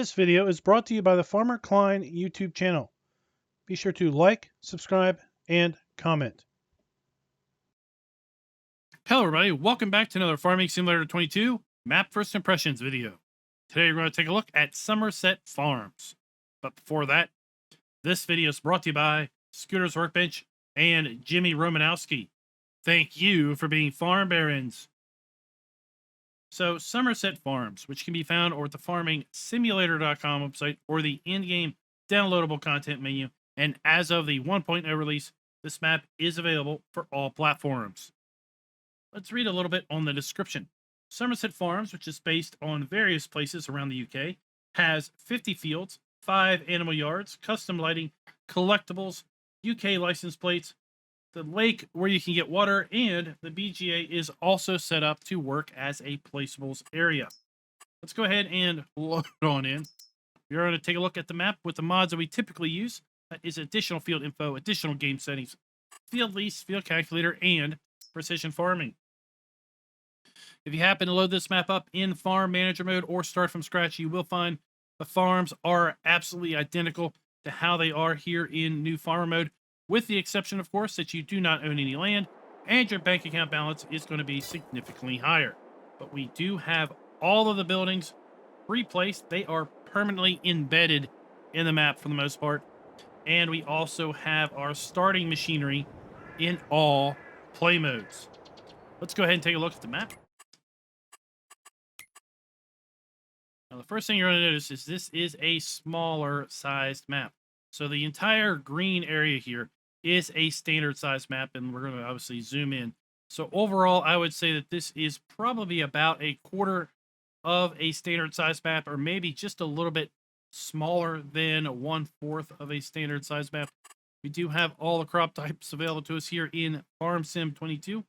This video is brought to you by the FARMER-KLEIN YouTube channel. Be sure to like, subscribe, and comment. Hello everybody, welcome back to another Farming Simulator 22 Map First Impressions video. Today we're going to take a look at Somerset Farms. But before that, this video is brought to you by Scooter's Workbench and Jimmy Romanowski. Thank you for being farm barons. So Somerset Farms, which can be found over at the farmingsimulator.com website or the in-game downloadable content menu, and as of the 1.0 release, this map is available for all platforms. Let's read a little bit on the description. Somerset Farms, which is based on various places around the UK, has 50 fields, 5 animal yards, custom lighting, collectibles, UK license plates, the lake where you can get water, and the BGA is also set up to work as a placeables area. Let's go ahead and load on in. We're going to take a look at the map with the mods that we typically use. That is additional field info, additional game settings, field lease, field calculator, and precision farming. If you happen to load this map up in farm manager mode or start from scratch, you will find the farms are absolutely identical to how they are here in new farmer mode, with the exception, of course, that you do not own any land and your bank account balance is going to be significantly higher. But we do have all of the buildings replaced. They are permanently embedded in the map for the most part. And we also have our starting machinery in all play modes. Let's go ahead and take a look at the map. Now, the first thing you're going to notice is this is a smaller sized map. So the entire green area here is a standard size map, and we're going to obviously zoom in. So overall, I would say that this is probably about a quarter of a standard size map, or maybe just a little bit smaller than 1/4 of a standard size map. We do have all the crop types available to us here in Farm Sim 22.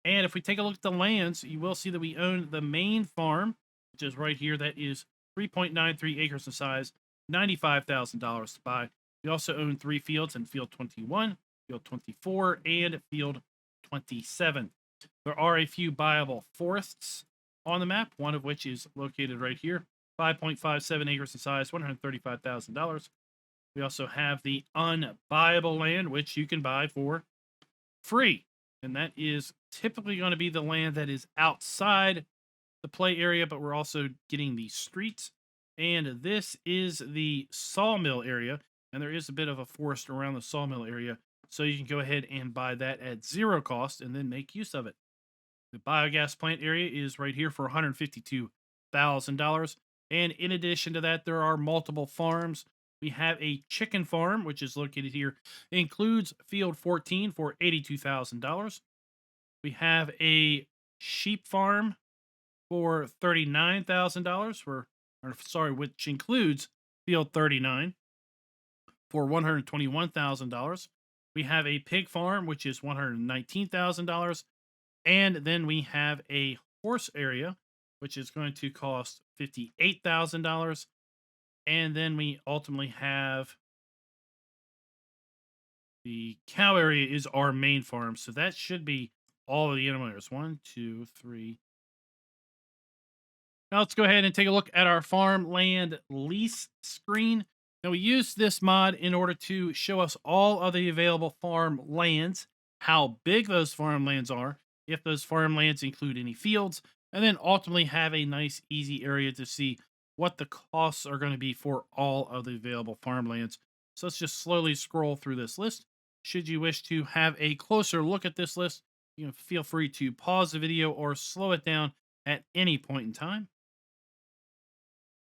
And if we take a look at the lands, you will see that we own the main farm, which is right here. That is 3.93 acres in size, $95,000 to buy. We also own 3 fields in Field 21, Field 24, and Field 27. There are a few buyable forests on the map, one of which is located right here, 5.57 acres in size, $135,000. We also have the unbuyable land, which you can buy for free. And that is typically going to be the land that is outside the play area, but we're also getting the streets. And this is the sawmill area. And there is a bit of a forest around the sawmill area. So you can go ahead and buy that at 0 cost and then make use of it. The biogas plant area is right here for $152,000. And in addition to that, there are multiple farms. We have a chicken farm, which is located here. It includes Field 14 for $82,000. We have a sheep farm for $39,000 which includes Field 39 for $121,000. We have a pig farm, which is $119,000. And then we have a horse area, which is going to cost $58,000. And then we ultimately have the cow area is our main farm. So that should be all of the animal areas. 1, 2, 3. Now let's go ahead and take a look at our farmland lease screen. Now we use this mod in order to show us all of the available farmlands, how big those farmlands are, if those farmlands include any fields, and then ultimately have a nice easy area to see what the costs are going to be for all of the available farmlands. So let's just slowly scroll through this list. Should you wish to have a closer look at this list, you can feel free to pause the video or slow it down at any point in time.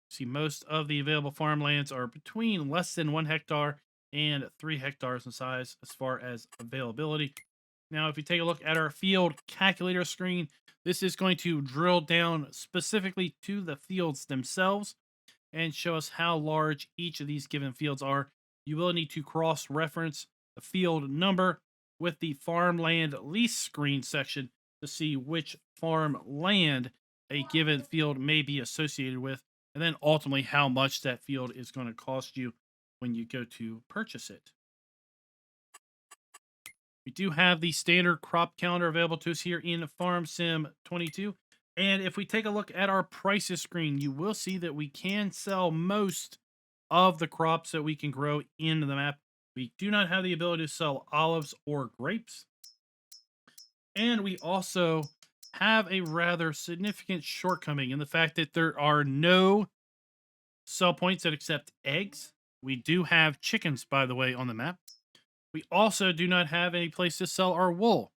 See, most of the available farmlands are between less than 1 hectare and 3 hectares in size as far as availability. Now, if you take a look at our field calculator screen, this is going to drill down specifically to the fields themselves and show us how large each of these given fields are. You will need to cross-reference the field number with the farmland lease screen section to see which farmland a given field may be associated with, and then ultimately how much that field is going to cost you when you go to purchase it. We do have the standard crop calendar available to us here in Farm Sim 22. And if we take a look at our prices screen, you will see that we can sell most of the crops that we can grow in the map. We do not have the ability to sell olives or grapes. And we also have a rather significant shortcoming in the fact that there are no sell points that accept eggs. We do have chickens, by the way, on the map. We also do not have any place to sell our wool.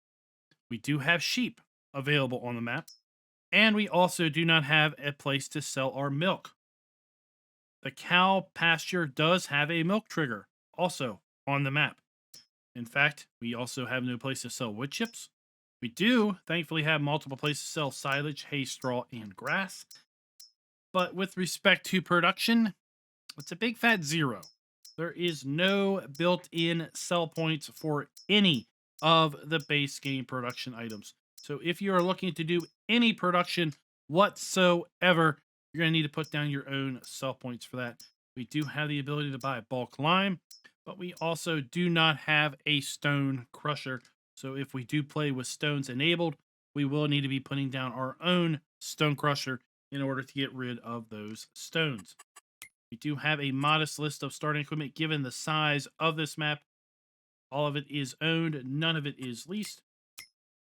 We do have sheep available on the map. And we also do not have a place to sell our milk. The cow pasture does have a milk trigger, also on the map. In fact, we also have no place to sell wood chips. We do, thankfully, have multiple places to sell silage, hay, straw, and grass. But with respect to production, it's a big fat zero. There is no built-in sell points for any of the base game production items. So if you are looking to do any production whatsoever, you're going to need to put down your own sell points for that. We do have the ability to buy bulk lime, but we also do not have a stone crusher. So if we do play with stones enabled, we will need to be putting down our own stone crusher in order to get rid of those stones. We do have a modest list of starting equipment given the size of this map. All of it is owned, none of it is leased.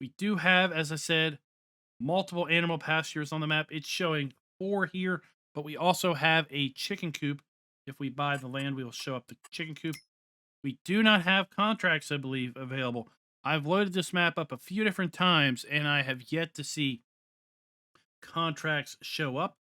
We do have, as I said, multiple animal pastures on the map. It's showing 4 here, but we also have a chicken coop. If we buy the land, we will show up the chicken coop. We do not have contracts, I believe, available. I've loaded this map up a few different times, and I have yet to see contracts show up.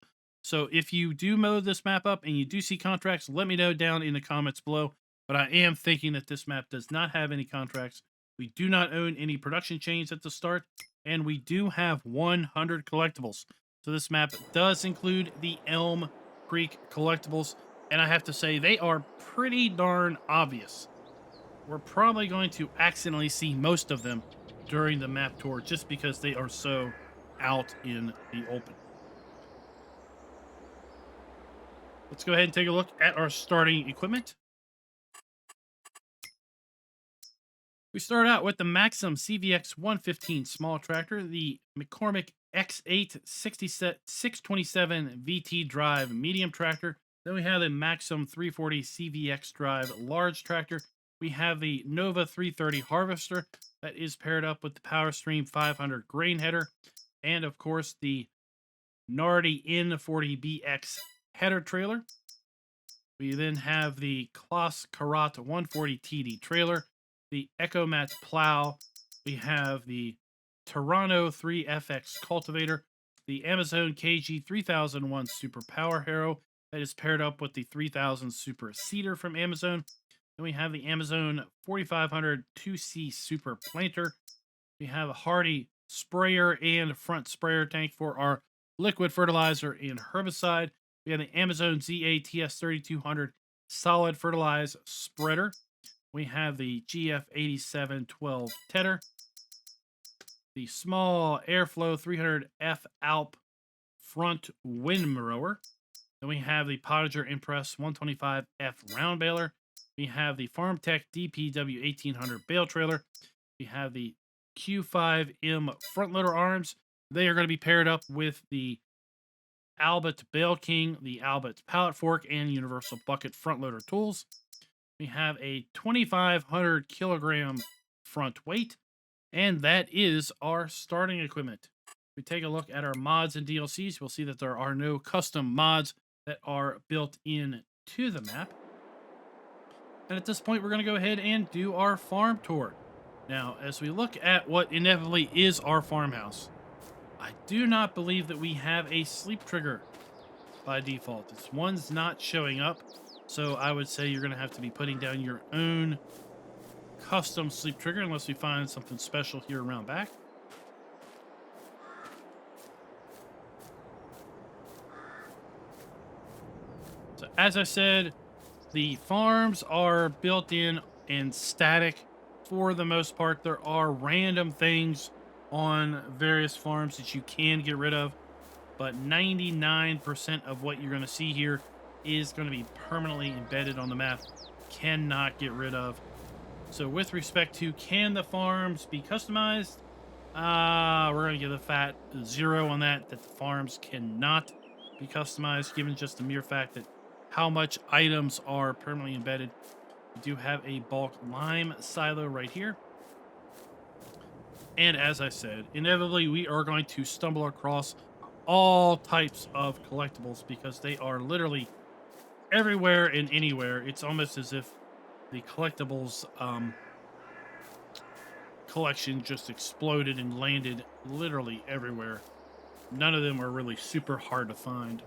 So if you do load this map up and you do see contracts, let me know down in the comments below. But I am thinking that this map does not have any contracts. We do not own any production chains at the start, and we do have 100 collectibles. So this map does include the Elm Creek collectibles, and I have to say they are pretty darn obvious. We're probably going to accidentally see most of them during the map tour just because they are so out in the open. Let's go ahead and take a look at our starting equipment. We start out with the Maxim CVX 115 small tractor, the McCormick X8 627 VT drive medium tractor. Then we have the Maxim 340 CVX drive large tractor. We have the Nova 330 harvester that is paired up with the PowerStream 500 grain header. And of course the Nardi N40BX header trailer. We then have the Kloss Karat 140 TD trailer, the EcoMat plow. We have the Toronto 3FX cultivator, the Amazon KG 3001 Super Power Harrow that is paired up with the 3000 Super Seeder from Amazon. Then we have the Amazon 4500 2C Super Planter. We have a Hardy sprayer and front sprayer tank for our liquid fertilizer and herbicide. We have the Amazon ZATS 3200 solid fertilizer spreader. We have the GF 8712 tedder, the small Airflow 300F Alp front windrower. Then we have the Potager Impress 125F round baler. We have the FarmTech DPW 1800 bale trailer. We have the Q5M front loader arms. They are going to be paired up with the Albert Bale King, the Albert pallet fork, and Universal Bucket front loader tools. We have a 2,500 kilogram front weight, and that is our starting equipment. If we take a look at our mods and DLCs, we'll see that there are no custom mods that are built in to the map. And at this point, we're going to go ahead and do our farm tour. Now, as we look at what inevitably is our farmhouse, I do not believe that we have a sleep trigger by default. This one's not showing up, so I would say you're going to have to be putting down your own custom sleep trigger unless we find something special here around back. So as I said, the farms are built in and static for the most part. There are random things on various farms that you can get rid of, but 99% of what you're going to see here is going to be permanently embedded on the map. Cannot get rid of. So with respect to can the farms be customized, We're going to give a fat 0 on that the farms cannot be customized, given just the mere fact that how much items are permanently embedded. We do have a bulk lime silo right here. And as I said, inevitably we are going to stumble across all types of collectibles because they are literally everywhere and anywhere. It's almost as if the collectibles collection just exploded and landed literally everywhere. None of them are really super hard to find.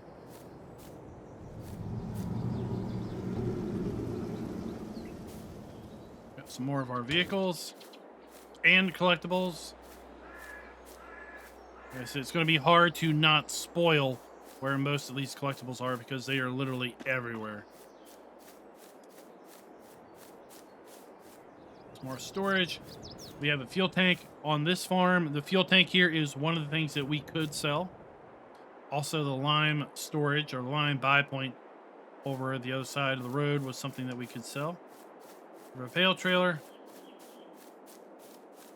Got some more of our vehicles and collectibles. So it's going to be hard to not spoil where most of these collectibles are because they are literally everywhere. Some more storage. We have a fuel tank on this farm. The fuel tank here is one of the things that we could sell. Also, the lime storage or lime buy point over the other side of the road was something that we could sell. We have a bale trailer.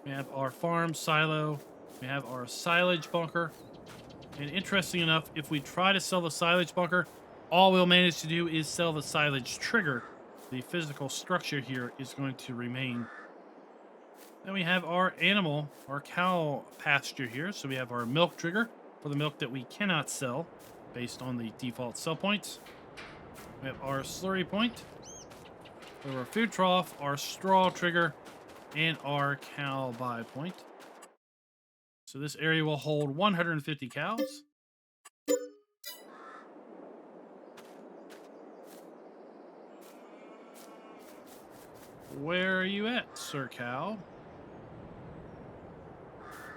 We have our farm silo. We have our silage bunker. And interesting enough, if we try to sell the silage bunker, all we'll manage to do is sell the silage trigger. The physical structure here is going to remain. Then we have our animal, our cow pasture here. So we have our milk trigger for the milk that we cannot sell based on the default sell points. We have our slurry point. We have our food trough, our straw trigger, and our cow buy point. So this area will hold 150 cows. Where are you at, Sir Cow?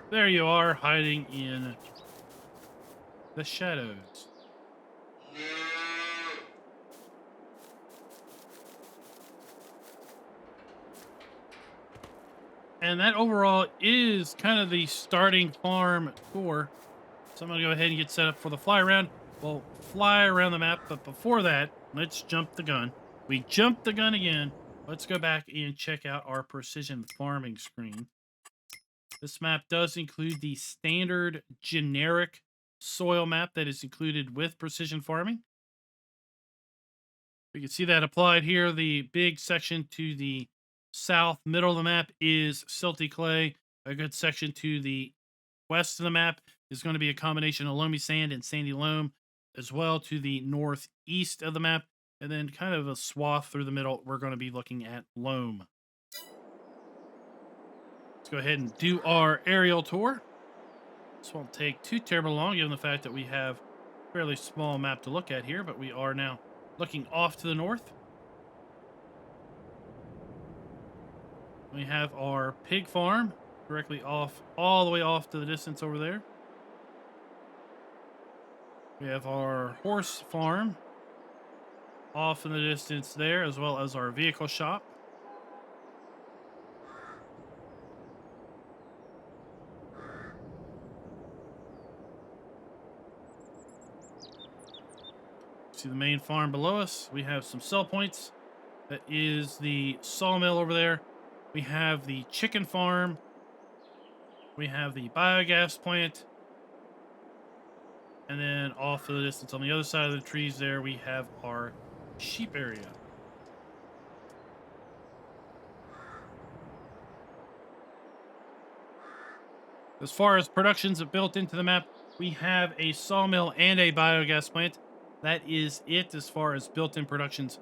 There you are, hiding in the shadows. And that overall is kind of the starting farm tour. So I'm going to go ahead and get set up for the fly around. We'll fly around the map, but before that, let's jump the gun. We jumped the gun again. Let's go back and check out our precision farming screen. This map does include the standard generic soil map that is included with precision farming. We can see that applied here. The big section to the south middle of the map is silty clay. A good section to the west of the map is going to be a combination of loamy sand and sandy loam, as well to the northeast of the map. And then kind of a swath through the middle, we're going to be looking at loam. Let's go ahead and do our aerial tour. This won't take too terribly long, given the fact that we have a fairly small map to look at here, but we are now looking off to the north. We have our pig farm directly off, all the way off to the distance over there. We have our horse farm off in the distance there, as well as our vehicle shop. See the main farm below us. We have some sell points. That is the sawmill over there. We have the chicken farm. We have the biogas plant. And then off to the distance on the other side of the trees there, we have our sheep area. As far as productions built into the map, we have a sawmill and a biogas plant. That is it as far as built-in productions.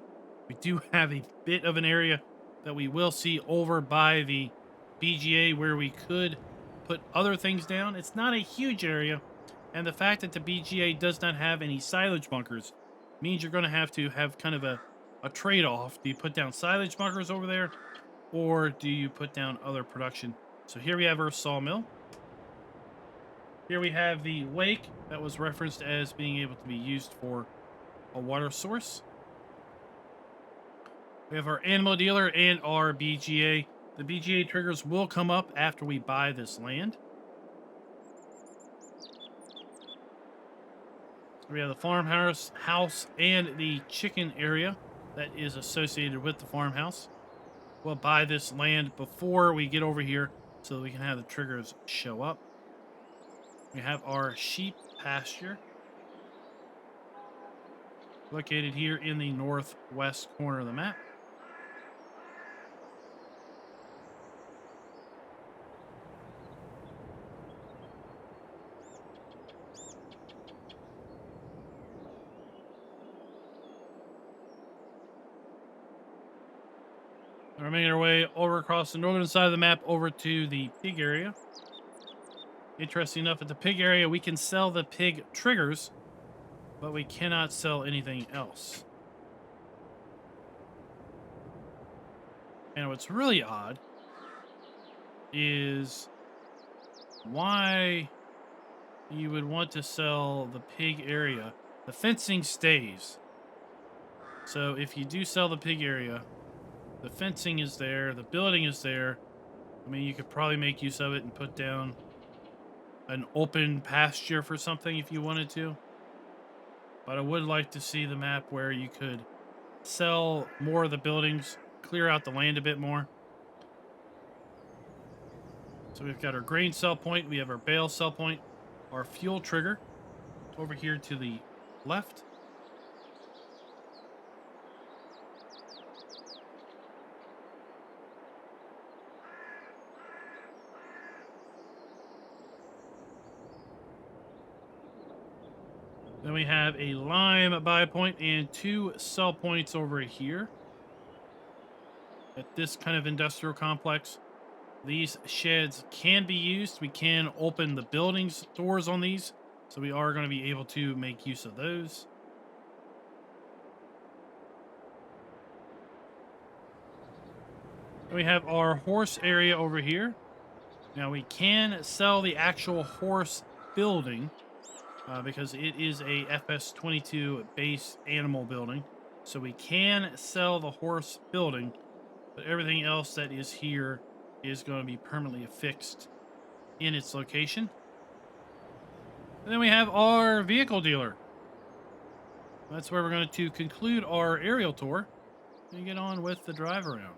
We do have a bit of an area that we will see over by the BGA where we could put other things down. It's not a huge area, and the fact that the BGA does not have any silage bunkers means you're going to have kind of a trade-off. Do you put down silage bunkers over there, or do you put down other production? So here we have our sawmill. Here we have the lake that was referenced as being able to be used for a water source. We have our animal dealer and our BGA. The BGA triggers will come up after we buy this land. We have the farmhouse and the chicken area that is associated with the farmhouse. We'll buy this land before we get over here so that we can have the triggers show up. We have our sheep pasture located here in the northwest corner of the map. We're making our way over across the northern side of the map over to the pig area. Interesting enough, at the pig area, we can sell the pig triggers, but we cannot sell anything else. And what's really odd is why you would want to sell the pig area. The fencing stays. So if you do sell the pig area, the fencing is there, the building is there. I mean, you could probably make use of it and put down an open pasture for something if you wanted to. But I would like to see the map where you could sell more of the buildings, clear out the land a bit more. So we've got our grain sell point, we have our bale sell point, our fuel trigger over here to the left. Then we have a lime buy point and 2 sell points over here at this kind of industrial complex. These sheds can be used. We can open the buildings doors on these, so we are going to be able to make use of those. And we have our horse area over here. Now we can sell the actual horse building because it is a FS22 base animal building. So we can sell the horse building, but everything else that is here is going to be permanently affixed in its location. And then we have our vehicle dealer. That's where we're going to conclude our aerial tour and get on with the drive around.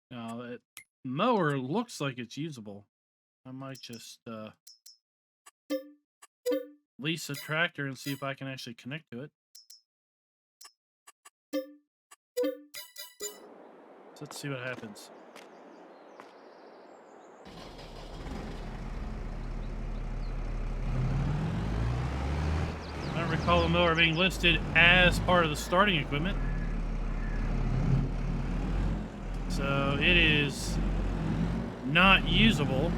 Now that mower looks like it's usable. I might just lease a tractor and see if I can actually connect to it. So let's see what happens. I don't recall the mower being listed as part of the starting equipment. So it is not usable,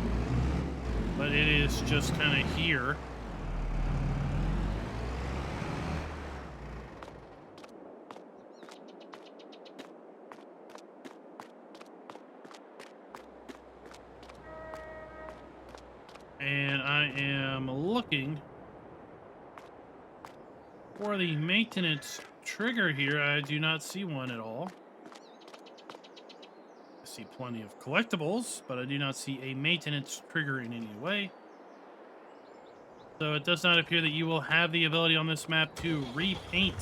but it is just kind of here. And I am looking for the maintenance trigger here. I do not see one at all. I see plenty of collectibles, but I do not see a maintenance trigger in any way. So it does not appear that you will have the ability on this map to repaint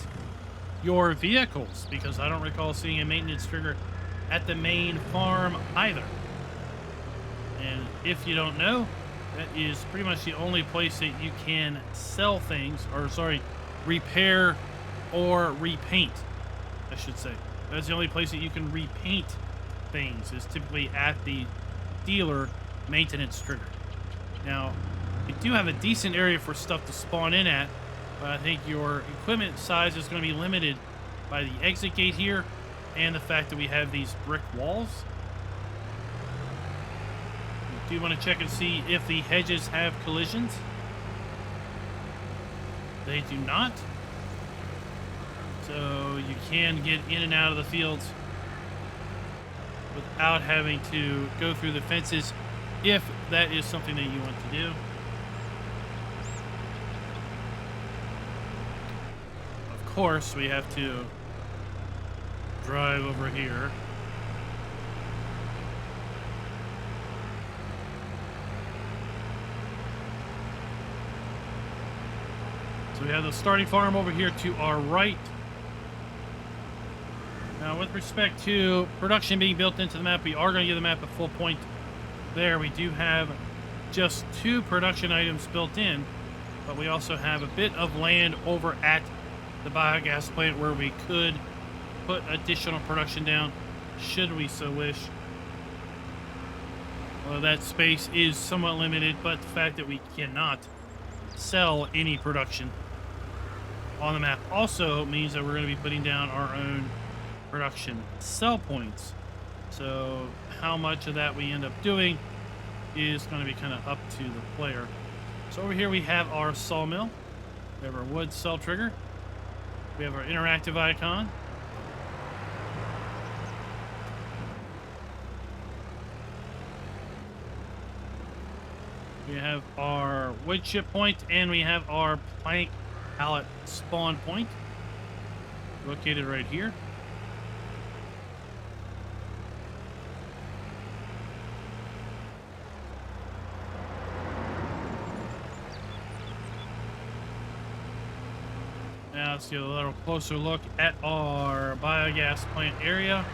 your vehicles, because I don't recall seeing a maintenance trigger at the main farm either. And if you don't know, that is pretty much the only place that you can sell things, or sorry, repair or repaint, I should say. That's the only place that you can repaint things, is typically at the dealer maintenance trigger. Now, we do have a decent area for stuff to spawn in at, but I think your equipment size is going to be limited by the exit gate here and the fact that we have these brick walls. We do want to check and see if the hedges have collisions. They do not. So you can get in and out of the fields without having to go through the fences if that is something that you want to do. Of course, we have to drive over here. So we have the starting farm over here to our right. Now, with respect to production being built into the map, we are going to give the map a full point there. We do have just 2 production items built in, but we also have a bit of land over at the biogas plant where we could put additional production down, should we so wish. Well, that space is somewhat limited, but the fact that we cannot sell any production on the map also means that we're going to be putting down our own production sell points. So how much of that we end up doing is going to be kind of up to the player. So over here we have our sawmill. We have our wood cell trigger. We have our interactive icon. We have our wood chip point, and we have our plank pallet spawn point located right here. Now let's get a little closer look at our biogas plant area.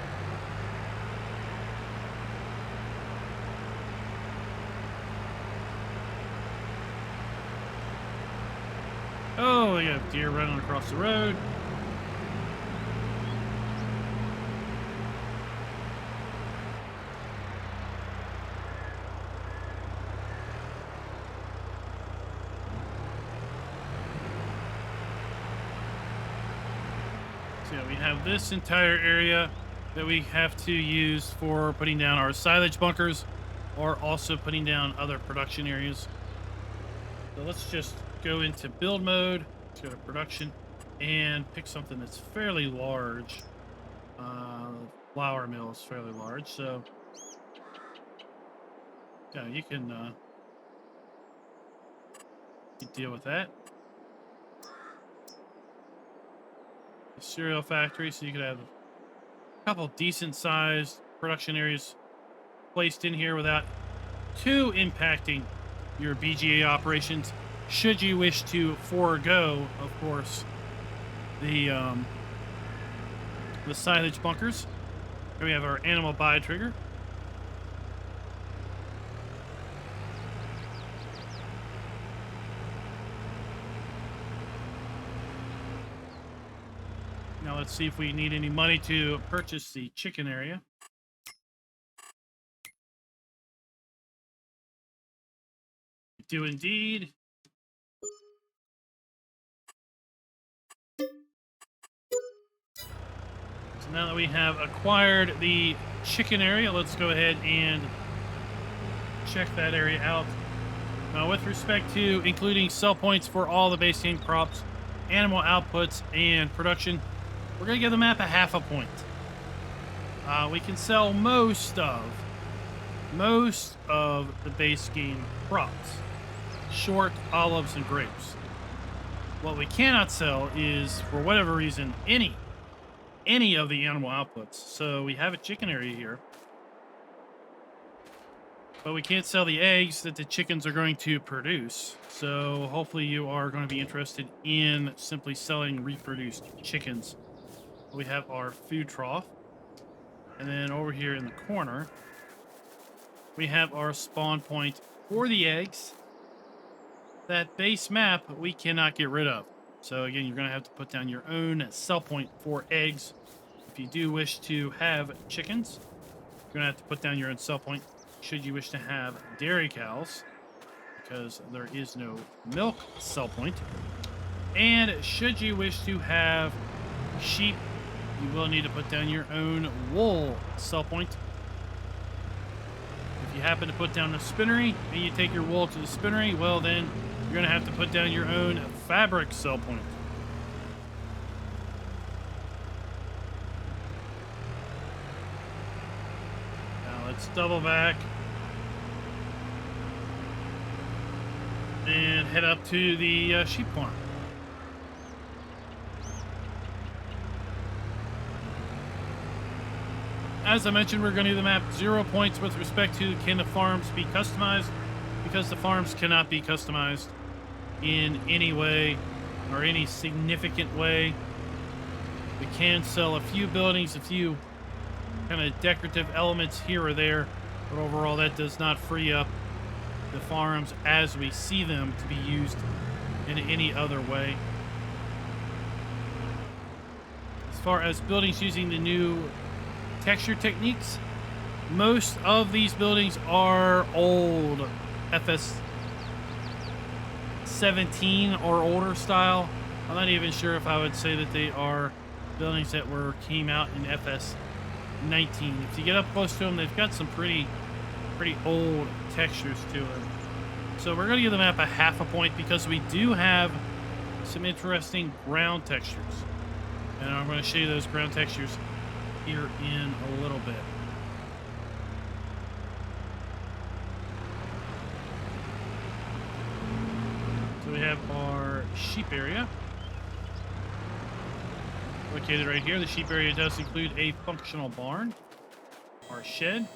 Oh, we got deer running across the road. So yeah, we have this entire area that we have to use for putting down our silage bunkers, or also putting down other production areas. So let's just go into build mode, let's go to production, and pick something that's fairly large. Flour mill is fairly large, so yeah, you can deal with that. The cereal factory, so you could have a couple decent sized production areas placed in here without too impacting your BGA operations, should you wish to forego, of course, the silage bunkers. Here we have our animal buy trigger. Now let's see if we need any money to purchase the chicken area. We do indeed. Now that we have acquired the chicken area, let's go ahead and check that area out. Now, with respect to including sell points for all the base game crops, animal outputs, and production, we're going to give the map a half a point. We can sell most of the base game crops, short olives and grapes. What we cannot sell is, for whatever reason, any of the animal outputs. So we have a chicken area here, but we can't sell the eggs that the chickens are going to produce. So hopefully you are going to be interested in simply selling reproduced chickens. We have our food trough, and then over here in the corner we have our spawn point for the eggs. That base map we cannot get rid of. So again, you're going to have to put down your own sell point for eggs. If you do wish to have chickens, you're going to have to put down your own sell point. Should you wish to have dairy cows, because there is no milk sell point. And should you wish to have sheep, you will need to put down your own wool sell point. If you happen to put down a spinnery and you take your wool to the spinnery, well then you're going to have to put down your own fabric sell point. Now let's double back and head up to the sheep farm. As I mentioned, we're going to do the map 0 points with respect to can the farms be customized, because the farms cannot be customized in any way or any significant way. We can sell a few buildings, a few kind of decorative elements here or there, but overall that does not free up the farms as we see them to be used in any other way. As far as buildings using the new texture techniques, most of these buildings are old FS 17 or older style. I'm not even sure if I would say that they are buildings that came out in FS 19. If you get up close to them, they've got some pretty old textures to them. So we're going to give the map a half a point because we do have some interesting ground textures. And I'm going to show you those ground textures here in a little bit. So we have our sheep area located right here. The sheep area does include a functional barn, our shed,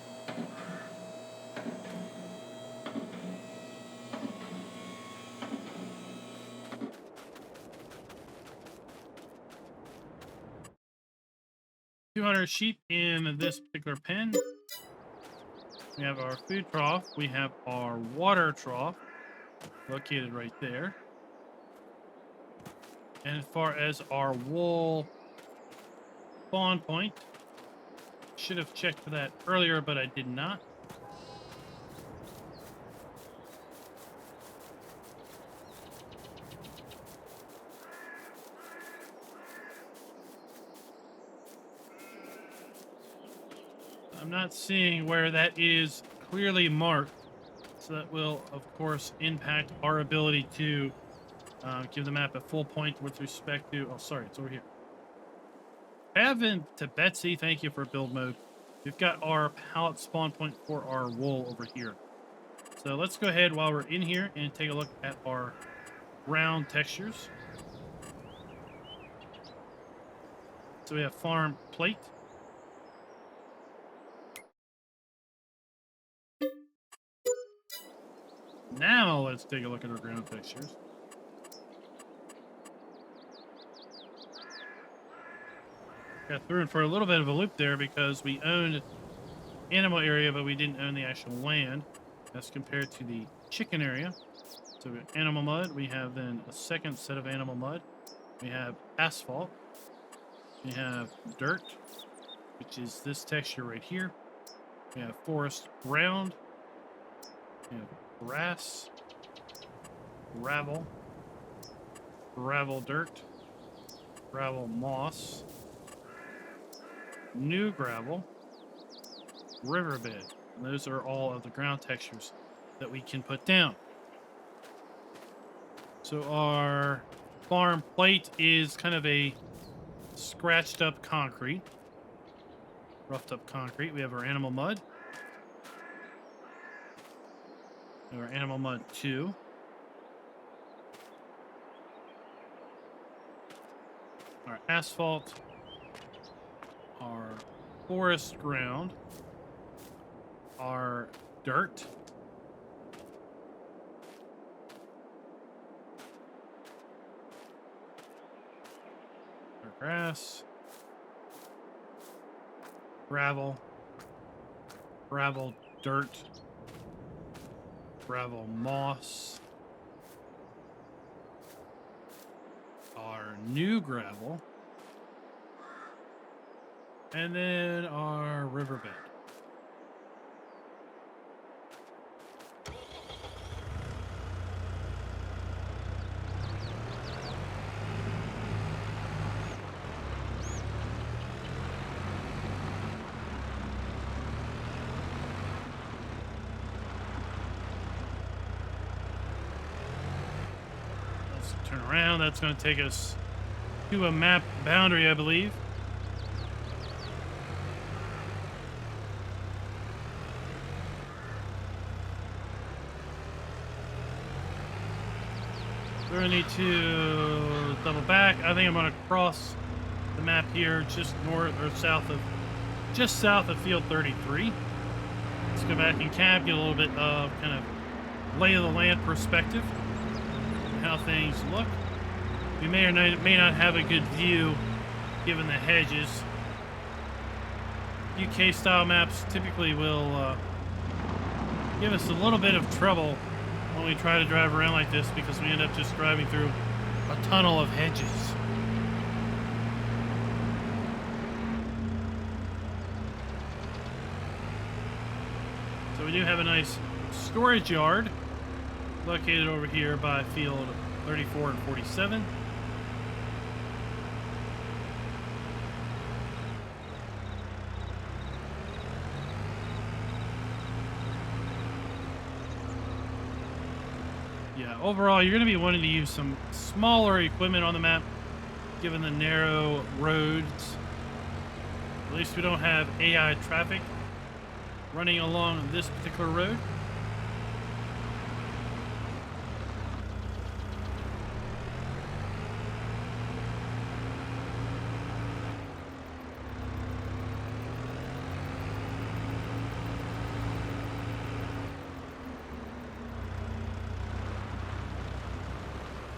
sheep in this particular pen. We have our food trough. We have our water trough located right there. And as far as our wool spawn point, should have checked for that earlier, but I did not. I'm not seeing where that is clearly marked, so that will, of course, impact our ability to give the map a full point with respect to... Oh, sorry, it's over here. Evan to Betsy, thank you for build mode. We've got our pallet spawn point for our wool over here. So let's go ahead while we're in here and take a look at our ground textures. So we have farm plate. Now let's take a look at our ground textures. Got through it for a little bit of a loop there because we owned animal area, but we didn't own the actual land as compared to the chicken area. So we have animal mud. We have then a second set of animal mud. We have asphalt. We have dirt, which is this texture right here. We have forest ground. We have grass, gravel, gravel dirt, gravel moss, new gravel, riverbed. And those are all of the ground textures that we can put down. So our farm plate is kind of a scratched up concrete, roughed up concrete. We have our animal mud. Our animal mud 2. Our asphalt. Our forest ground. Our dirt. Our grass. Gravel. Gravel dirt. Gravel moss, our new gravel, and then our riverbed. Turn around. That's going to take us to a map boundary, I believe. We're going to need to double back. I think I'm going to cross the map here just north or south of, just south of field 33. Let's go back in cab, get a little bit of kind of lay of the land perspective. How things look. We may or may not have a good view given the hedges. UK style maps typically will give us a little bit of trouble when we try to drive around like this because we end up just driving through a tunnel of hedges. So we do have a nice storage yard located over here by field 34 and 47. Yeah, overall, you're going to be wanting to use some smaller equipment on the map, given the narrow roads. At least we don't have AI traffic running along this particular road.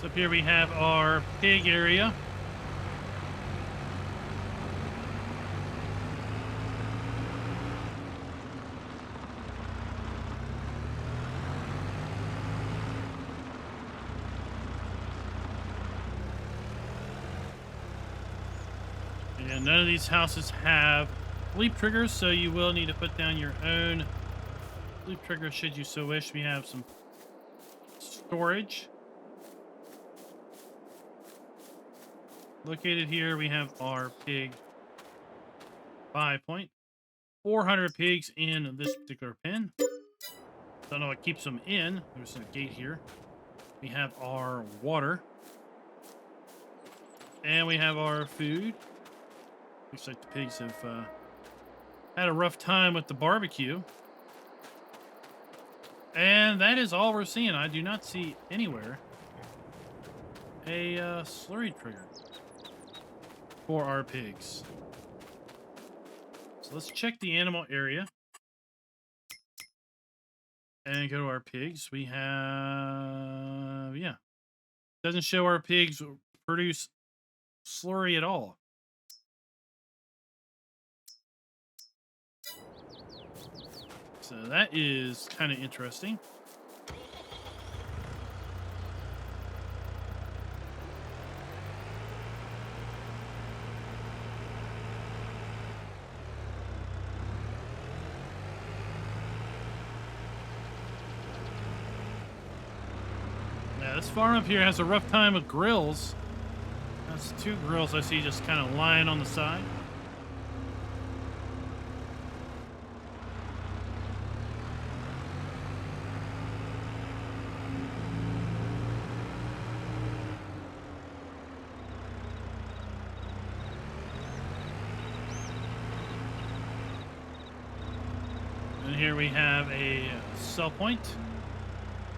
So up here we have our pig area. And none of these houses have sleep triggers, so you will need to put down your own sleep trigger should you so wish. We have some storage. Located here, we have our pig buy point. 400 pigs in this particular pen. Don't know what keeps them in. There's a gate here. We have our water. And we have our food. Looks like the pigs have had a rough time with the barbecue. And that is all we're seeing. I do not see anywhere a slurry trigger for our pigs. So let's check the animal area and go to our pigs. We have, yeah, doesn't show our pigs produce slurry at all. So that is kind of interesting. This farm up here has a rough time with grills. That's 2 grills I see just kind of lying on the side. And here we have a sell point.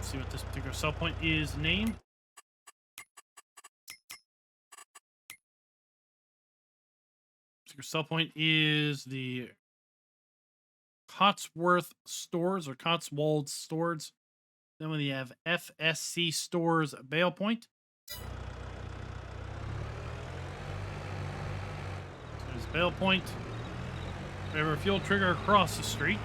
See what this particular sell point is named. Particular sell point is the Cotsworth Stores or Cotswold Stores. Then we have FSC Stores Bail Point. There's Bail Point. We have our fuel trigger across the street.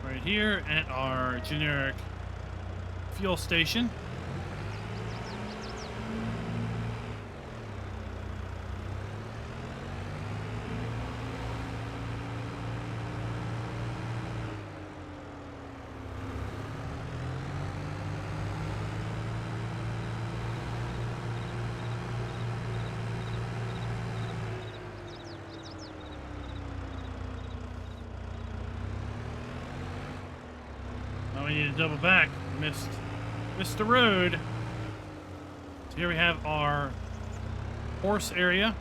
Right here at our generic fuel station. We need to double back. Missed the road. So here we have our horse area.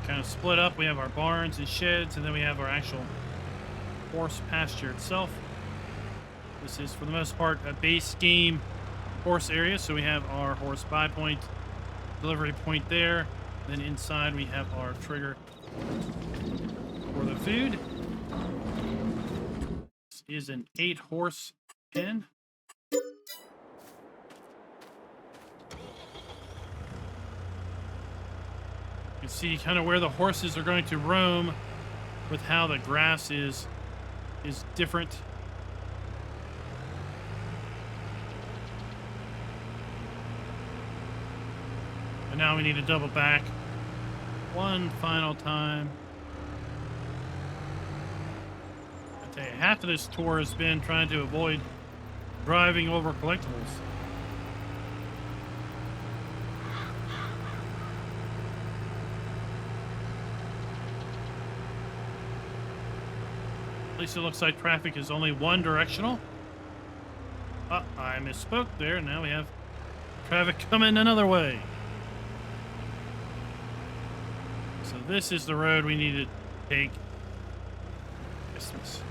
Kind of split up. We have our barns and sheds, and then we have our actual horse pasture itself. This is, for the most part, a base game horse area. So we have our horse buy point, delivery point there. Then inside we have our trigger. for the food. This is an 8-horse pen. You can see kind of where the horses are going to roam with how the grass is different. And now we need to double back one final time. I tell you, half of this tour has been trying to avoid driving over collectibles. At least it looks like traffic is only one directional. I misspoke there. Now we have traffic coming another way. So this is the road we need to take. Christmas.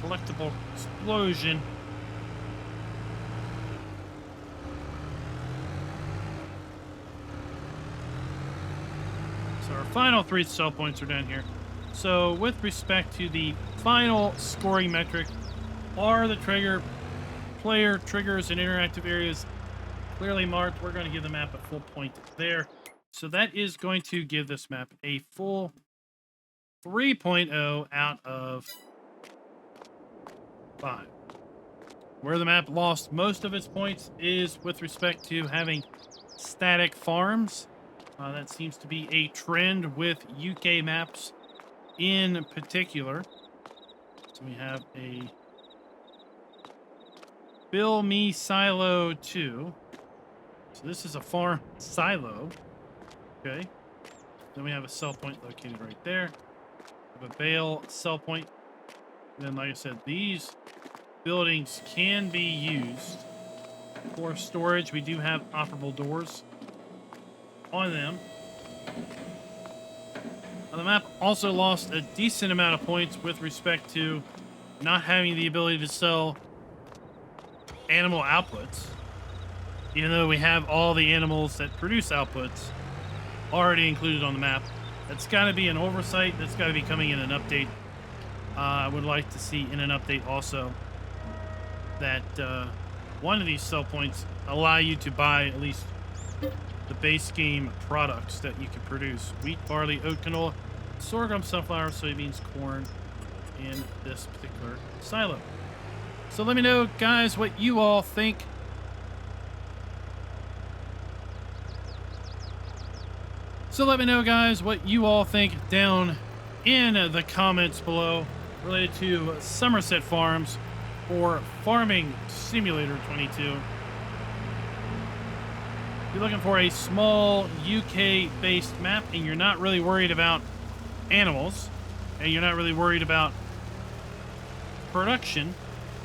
Collectible explosion. So our final 3 sell points are down here. So with respect to the final scoring metric, are the player triggers and interactive areas clearly marked? We're going to give the map a full point there. So that is going to give this map a full 3.0 out of 5. Where the map lost most of its points is with respect to having static farms. That seems to be a trend with UK maps in particular. So we have a Bill Me Silo 2. So this is a farm silo. Okay. Then we have a sell point located right there. We have a bale sell point. And then, like I said, these buildings can be used for storage. We do have operable doors on them. Now, the map also lost a decent amount of points with respect to not having the ability to sell animal outputs, even though we have all the animals that produce outputs already included on the map. That's got to be an oversight. That's got to be coming in an update. I would like to see in an update also that one of these sell points allow you to buy at least the base game products that you can produce: wheat, barley, oat, canola, sorghum, sunflower, soybeans, corn in this particular silo. So let me know, guys, what you all think. Down in the comments below related to Somerset Farms or Farming Simulator 22. If you're looking for a small UK-based map and you're not really worried about animals and you're not really worried about production,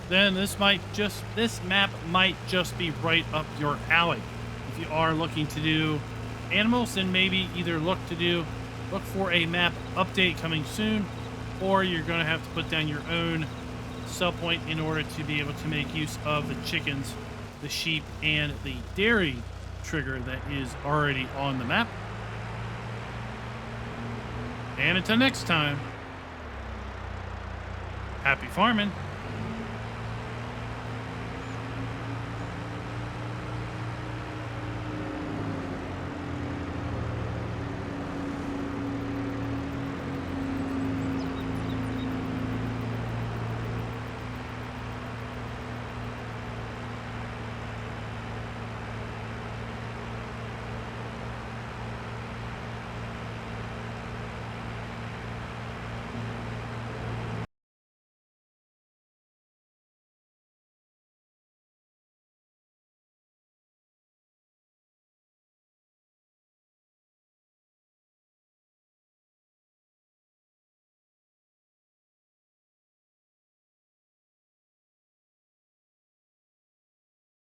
then this map might just be right up your alley. If you are looking to do animals, then maybe either look for a map update coming soon, or you're going to have to put down your own sell point in order to be able to make use of the chickens, the sheep, and the dairy trigger that is already on the map. And until next time, happy farming.